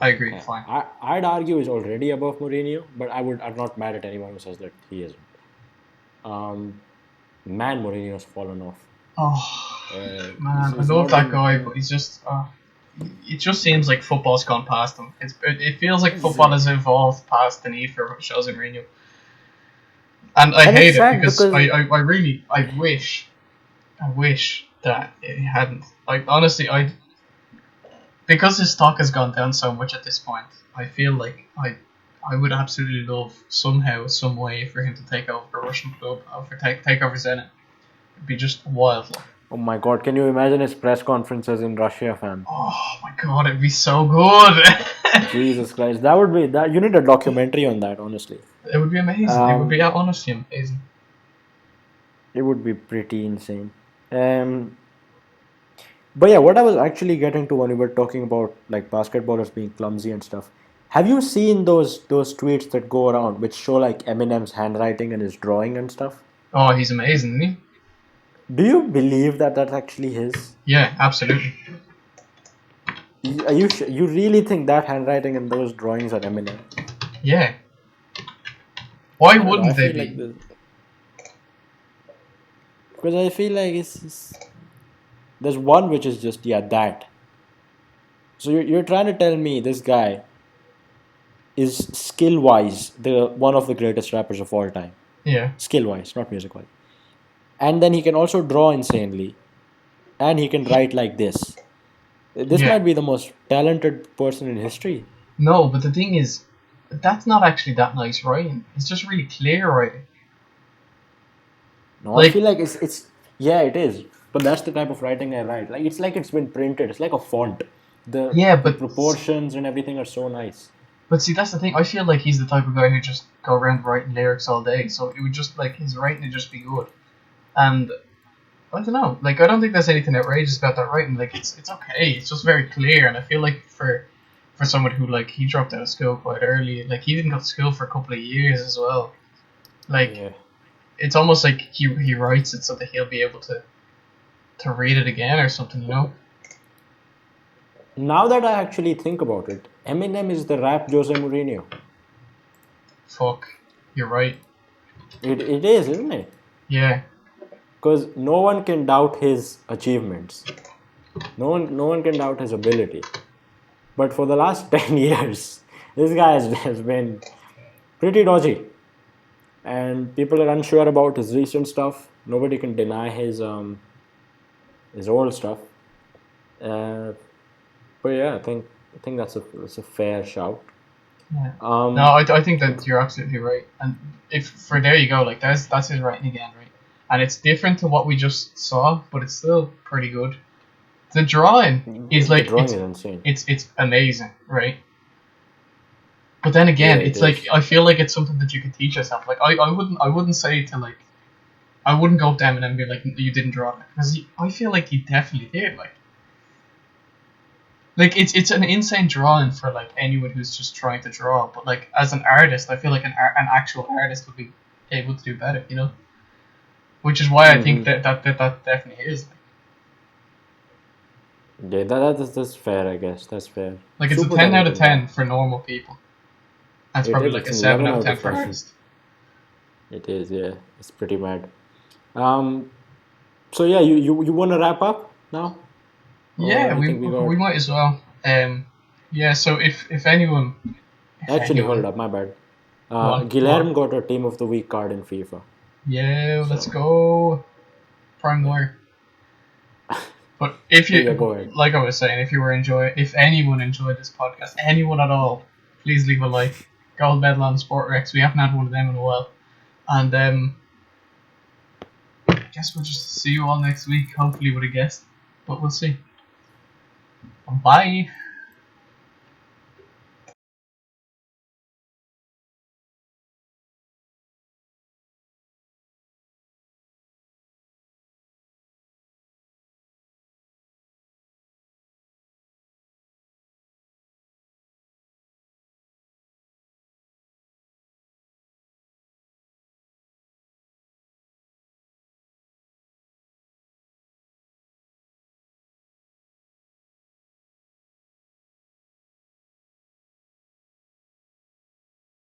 I agree. Fine. I'd argue he's already above Mourinho, but I'm not mad at anyone who says that he isn't. Um, Man, Mourinho's fallen off. Oh He's, man, I he's love not that been. guy, but he's just. It just seems like football's gone past him. It feels like He's, football has evolved past the need for Jose Mourinho, and I and it's hate it sad because because I really I wish that it hadn't. Like honestly, because his stock has gone down so much at this point. I feel like I would absolutely love somehow, some way for him to take over a Russian club or for take over Zenit. It'd be just wild. Oh my God, can you imagine his press conferences in Russia, fam? Oh my god, it'd be so good. Jesus Christ, that would be that. You need a documentary on that, honestly. It would be amazing. It would be Um, honestly amazing. it would be pretty insane. Um, but yeah, what I was actually getting to when we were talking about like basketballers being clumsy and stuff. Have you seen those tweets that go around which show like Eminem's handwriting and his drawing and stuff? Oh, he's amazing, isn't he? Do you believe that that's actually his? Yeah, absolutely. Are you really think that handwriting and those drawings are Eminem? Yeah. Why I don't know. I wouldn't they feel like be? this because I feel like there's one which is just yeah that. So you're trying to tell me this guy is skill wise the one of the greatest rappers of all time, Yeah. skill wise, not music wise, and then he can also draw insanely, and he can write like this. This Yeah. might be the most talented person in history. No, but the thing is, that's not actually that nice writing. It's just really clear writing. No, I feel Like, like it's yeah, it is. But that's the type of writing I write. Like it's been printed. It's like a font. yeah, The proportions and everything are so nice. but see, that's the thing. I feel like he's the type of guy who just go around writing lyrics all day. So it would just like his writing would just be good. And I don't know. Like, I don't think there's anything outrageous about that writing. Like, it's okay. It's just very clear. And I feel like for someone who like he dropped out of school quite early, like he didn't go to school for a couple of years as well. Like, Yeah. it's almost like he writes it so that he'll be able to read it again or something. You know? Now that I actually think about it, Eminem is the rap Jose Mourinho. Fuck. You're right. It is, isn't it? Yeah. Because no one can doubt his achievements. No one can doubt his ability. But for the last 10 years, this guy has been pretty dodgy. And people are unsure about his recent stuff. Nobody can deny his old stuff. Uh, but yeah, I think that's a fair shout. Yeah. No, Um, I think that you're absolutely right. And if for there you go, like that's his writing again, right? And it's different to what we just saw, but it's still pretty good. The drawing is the like drawing is insane. it's amazing, right? But then Yeah, again, it it's like is. I feel like it's something that you could teach yourself. Like I wouldn't say to like I wouldn't go up to Eminem and be like you didn't draw that because I feel like he definitely did. Like it's an insane drawing for like anyone who's just trying to draw. But like as an artist, I feel like an actual artist would be able to do better. You know, which is why I think Hmm. that definitely is. Yeah, that's fair. I guess that's fair. Like it's a Super 10 out of 10 talented guy. for normal people. That's It probably is. like It's a an seven 11 out of out ten of for 10. artists. It is. Yeah, it's pretty mad. Um. So yeah, you want to wrap up now, or Yeah, you we think we got? we might as well. Yeah. So if anyone, Actually, hold up. My bad. go on. Guilherme got a Team of the Week card in FIFA. Yeah, let's So go. Prime yeah. lawyer. But if But yeah, go you, ahead. like I was saying, if anyone enjoyed this podcast, anyone at all, please leave a like. Gold medal on Sport Rex. We haven't had one of them in a while, and I guess we'll just see you all next week. Hopefully with a guest, but we'll see. Bye.